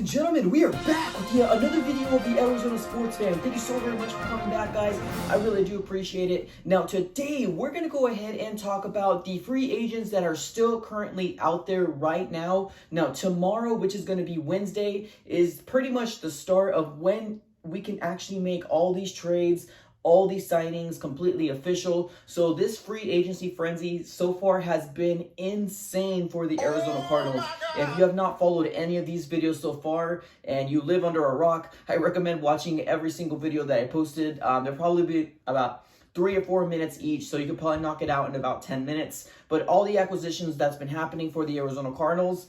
and gentlemen, we are back with yet another video of the Arizona Sports Fan. Thank you so very much for coming back, guys. I really do appreciate it. Now, today, we're going to go ahead and talk about the free agents that are still currently out there right now. Now, tomorrow, which is going to be Wednesday, is pretty much the start of when we can actually make all these trades, all these signings completely official. So this free agency frenzy so far has been insane for the Arizona Cardinals. If you have not followed any of these videos so far and you live under a rock, I recommend watching every single video that I posted. There'll probably be about 3 or 4 minutes each, so you could probably knock it out in about 10 minutes. But all the acquisitions that's been happening for the Arizona Cardinals,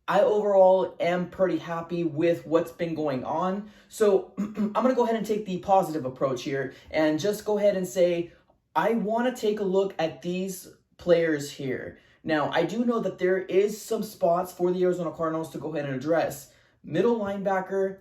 I overall am pretty happy with what's been going on. So I'm going to go ahead and take the positive approach here and just go ahead and say, I want to take a look at these players here. Now, I do know that there is some spots for the Arizona Cardinals to go ahead and address. Middle linebacker,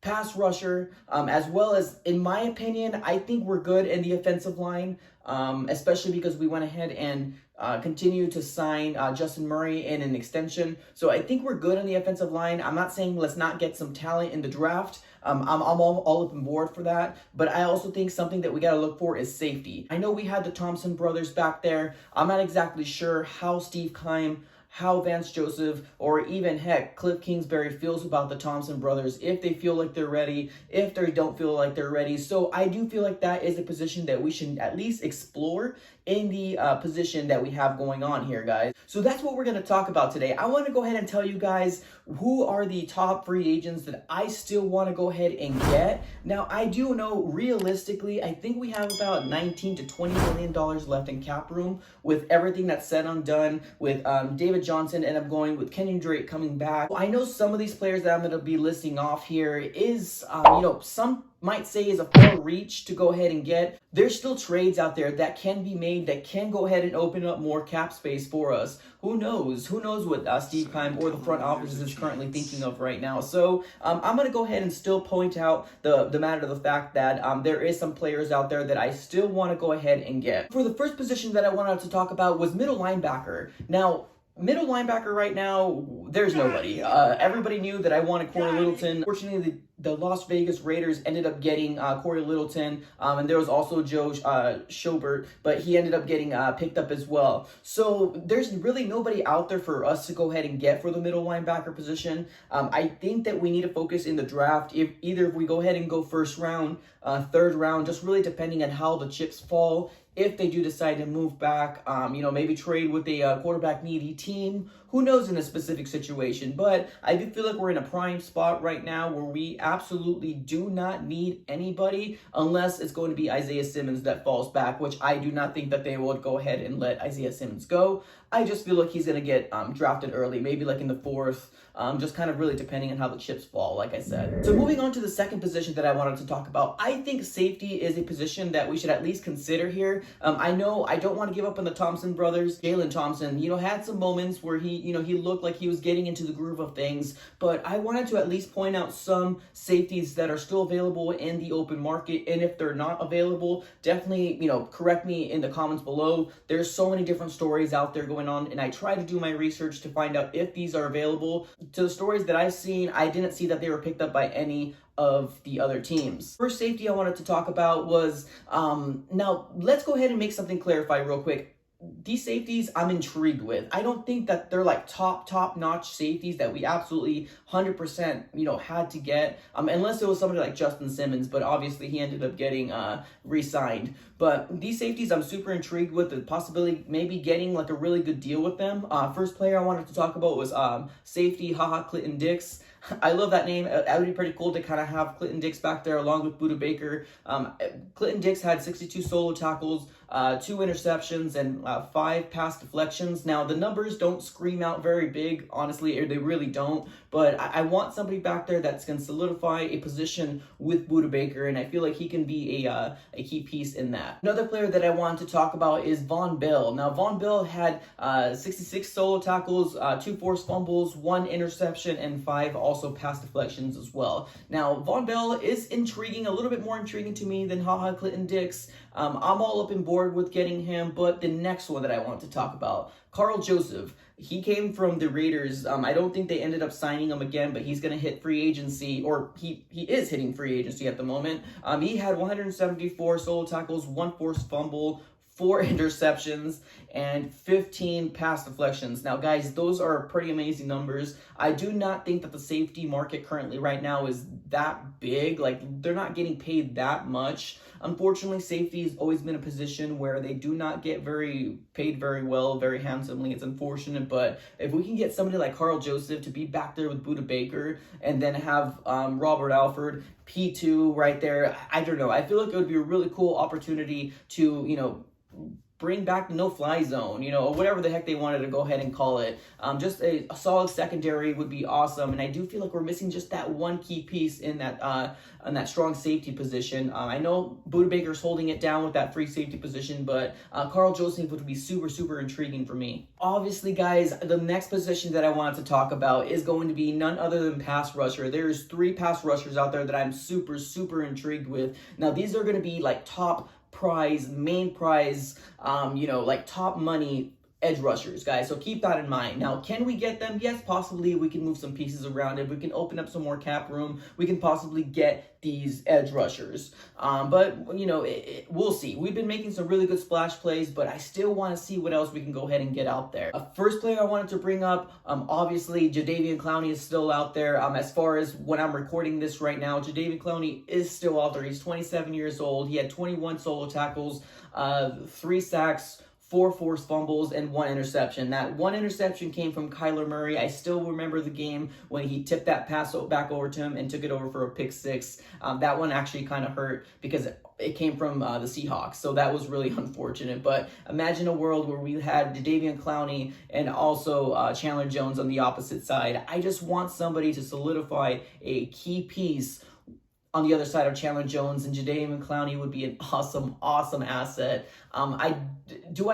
pass rusher, as well as, in my opinion, I think we're good in the offensive line, especially because we went ahead and continue to sign Justin Murray in an extension. So I think we're good on the offensive line. I'm not saying let's not get some talent in the draft. I'm all up on board for that. But I also think something that we got to look for is safety. I know we had the Thompson brothers back there. I'm not exactly sure how Steve Keim, how Vance Joseph, or even, heck, Cliff Kingsbury feels about the Thompson brothers, if they feel like they're ready, if they don't feel like they're ready. So I do feel like that is a position that we should at least explore in the position that we have going on here, guys. So that's what we're going to talk about today. I want to go ahead and tell you guys who are the top free agents that I still want to go ahead and get. Now, I do know realistically, I think we have about $19 to $20 million left in cap room with everything that's said and done, with David Johnson and I'm going with Kenyon Drake coming back. I know some of these players that I'm going to be listing off here is, some might say is a far reach to go ahead and get. There's still trades out there that can be made that can go ahead and open up more cap space for us. Who knows? Who knows what Steve Keim or the front office is currently thinking of right now. So I'm going to go ahead and still point out the matter of the fact that there is some players out there that I still want to go ahead and get. For the first position that I wanted to talk about was middle linebacker. Now, middle linebacker right now, there's nobody. Everybody knew that I wanted Corey Littleton. Fortunately, the Las Vegas Raiders ended up getting Corey Littleton, and there was also Joe Schobert, but he ended up getting picked up as well. So there's really nobody out there for us to go ahead and get for the middle linebacker position. I think that we need to focus in the draft. If we go ahead and go first round, third round, just really depending on how the chips fall. If they do decide to move back, maybe trade with a quarterback needy team, who knows in a specific situation. But I do feel like we're in a prime spot right now where we absolutely do not need anybody unless it's going to be Isaiah Simmons that falls back, which I do not think that they would go ahead and let Isaiah Simmons go. I just feel like he's going to get drafted early, maybe like in the 4th, just kind of really depending on how the chips fall, like I said. So moving on to the second position that I wanted to talk about, I think safety is a position that we should at least consider here. I know I don't want to give up on the Thompson brothers. Jalen Thompson, had some moments where he looked like he was getting into the groove of things, but I wanted to at least point out some safeties that are still available in the open market, and if they're not available, definitely, correct me in the comments below. There's so many different stories out there going on, and I try to do my research to find out if these are available. To the stories that I've seen, I didn't see that they were picked up by any of the other teams. First safety I wanted to talk about was, now let's go ahead and make something clarify real quick. These safeties I'm intrigued with. I don't think that they're like top-notch safeties that we absolutely 100% had to get, unless it was somebody like Justin Simmons, but obviously he ended up getting re-signed. But these safeties I'm super intrigued with, the possibility maybe getting like a really good deal with them. First player I wanted to talk about was safety Clinton Dix. I love that name. That would be pretty cool to kind of have Clinton Dix back there along with Budda Baker. Clinton Dix had 62 solo tackles, 2 interceptions, and 5 pass deflections. Now, the numbers don't scream out very big, honestly, or they really don't. But I want somebody back there that's going to solidify a position with Budda Baker, and I feel like he can be a key piece in that. Another player that I wanted to talk about is Vonn Bell. Now, Vonn Bell had 66 solo tackles, 2 forced fumbles, 1 interception, and 5 also pass deflections as well. Now, Vonn Bell is intriguing, a little bit more intriguing to me than Clinton Dix. I'm all up on board with getting him, but the next one that I want to talk about, Carl Joseph. He came from the Raiders. I don't think they ended up signing him again, but he's going to hit free agency, or he is hitting free agency at the moment. He had 174 solo tackles, 1 forced fumble, 4 interceptions, and 15 pass deflections. Now, guys, those are pretty amazing numbers. I do not think that the safety market currently right now is that big. Like, they're not getting paid that much. Unfortunately, safety has always been a position where they do not get paid very well, very handsomely. It's unfortunate, but if we can get somebody like Carl Joseph to be back there with Budda Baker and then have Robert Alford, P2 right there, I don't know. I feel like it would be a really cool opportunity to, bring back the no-fly zone, or whatever the heck they wanted to go ahead and call it. Just a solid secondary would be awesome, and I do feel like we're missing just that one key piece in that strong safety position. I know Budda Baker's holding it down with that free safety position, but Carl Joseph would be super, super intriguing for me. Obviously, guys, the next position that I wanted to talk about is going to be none other than pass rusher. There's 3 pass rushers out there that I'm super, super intrigued with. Now, these are going to be like top prize, main prize, like top money edge rushers, guys. So keep that in mind. Now, can we get them? Yes, possibly. We can move some pieces around it. We can open up some more cap room. We can possibly get these edge rushers. But, we'll see. We've been making some really good splash plays, but I still want to see what else we can go ahead and get out there. First player I wanted to bring up, obviously, Jadeveon Clowney is still out there. As far as when I'm recording this right now, Jadeveon Clowney is still out there. He's 27 years old. He had 21 solo tackles, 3 sacks, 4 forced fumbles, and 1 interception. That 1 interception came from Kyler Murray. I still remember the game when he tipped that pass back over to him and took it over for a pick 6. That one actually kind of hurt because it came from the Seahawks, so that was really unfortunate. But imagine a world where we had Jadeveon Clowney and also Chandler Jones on the opposite side. I just want somebody to solidify a key piece on the other side of Chandler Jones, and Jadeveon Clowney would be an awesome, awesome asset. I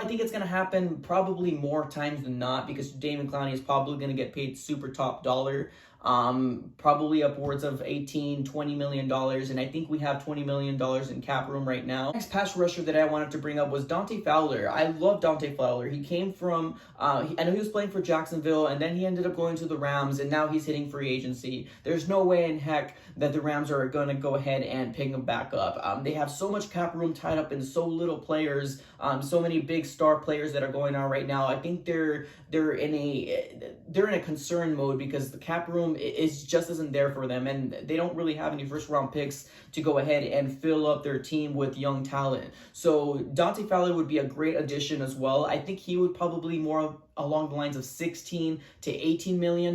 think it's going to happen? Probably more times than not, because Jadeveon Clowney is probably going to get paid super top dollar. Probably upwards of $18-20 million, and I think we have $20 million in cap room right now. Next pass rusher that I wanted to bring up was Dante Fowler. I love Dante Fowler. He came from, I know he was playing for Jacksonville, and then he ended up going to the Rams, and now he's hitting free agency. There's no way in heck that the Rams are going to go ahead and pick him back up. They have so much cap room tied up in so little players, so many big star players that are going on right now. I think they're in a concern mode because the cap room isn't there for them, and they don't really have any first round picks to go ahead and fill up their team with young talent. So Dante Fowler would be a great addition as well. I think he would probably more along the lines of $16 to $18 million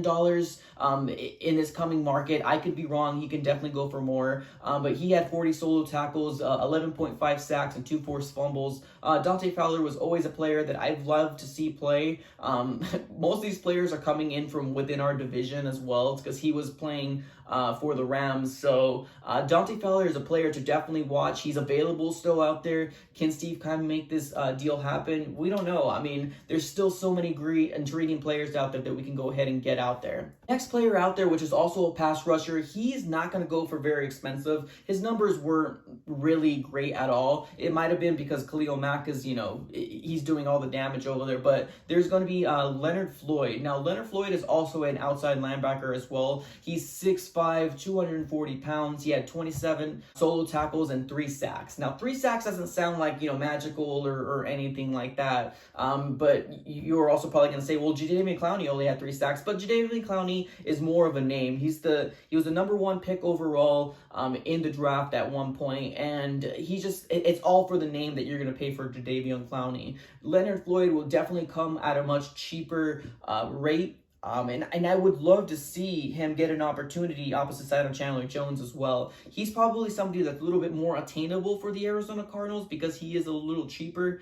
in this coming market. I could be wrong. He can definitely go for more. But he had 40 solo tackles, 11.5 sacks, and 2 forced fumbles. Dante Fowler was always a player that I've loved to see play. Most of these players are coming in from within our division as well. It's because he was playing for the Rams. So Dante Fowler is a player to definitely watch. He's available still out there. Can Steve kind of make this deal happen? We don't know. I mean, there's still so many great, intriguing players out there that we can go ahead and get out there. Next player out there, which is also a pass rusher, he's not going to go for very expensive. His numbers weren't really great at all. It might have been because Khalil Mack is, he's doing all the damage over there, but there's going to be Leonard Floyd. Now, Leonard Floyd is also an outside linebacker as well. He's 6'5", 240 pounds. He had 27 solo tackles and 3 sacks. Now, 3 sacks doesn't sound like, magical or anything like that, but you're also probably going to say, well, Jadeveon Clowney only had 3 sacks, but Jadeveon Clowney is more of a name. He was the number 1 pick overall in the draft at one point, and it's all for the name that you're going to pay for Jadeveon Clowney. Leonard Floyd will definitely come at a much cheaper rate. And I would love to see him get an opportunity opposite side of Chandler Jones as well. He's probably somebody that's a little bit more attainable for the Arizona Cardinals because he is a little cheaper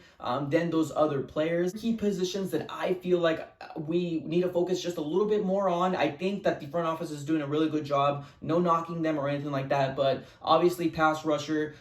than those other players. Key positions that I feel like we need to focus just a little bit more on. I think that the front office is doing a really good job. No knocking them or anything like that, but obviously pass rusher,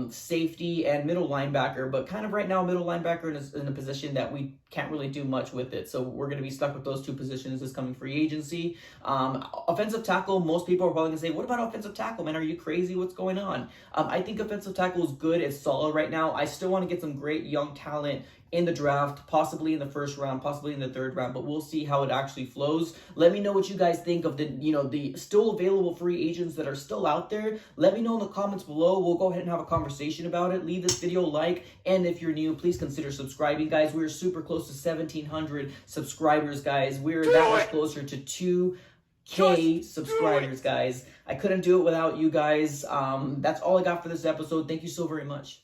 safety, and middle linebacker. But kind of right now, middle linebacker is in a position that we can't really do much with it. So we're going to be stuck with those 2 positions this coming free agency. Offensive tackle, most people are probably going to say, what about offensive tackle, man? Are you crazy? What's going on? I think offensive tackle is good. It's solid right now. I still want to get some great young talent in the draft, possibly in the first round, possibly in the third round, but we'll see how it actually flows. Let me know what you guys think of the, the still available free agents that are still out there. Let me know in the comments below. We'll go ahead and have a conversation about it. Leave this video a like, and if you're new, please consider subscribing, guys. We're super close to 1,700 subscribers, guys. We're that much closer to 2K subscribers, guys. I couldn't do it without you guys. That's all I got for this episode. Thank you so very much.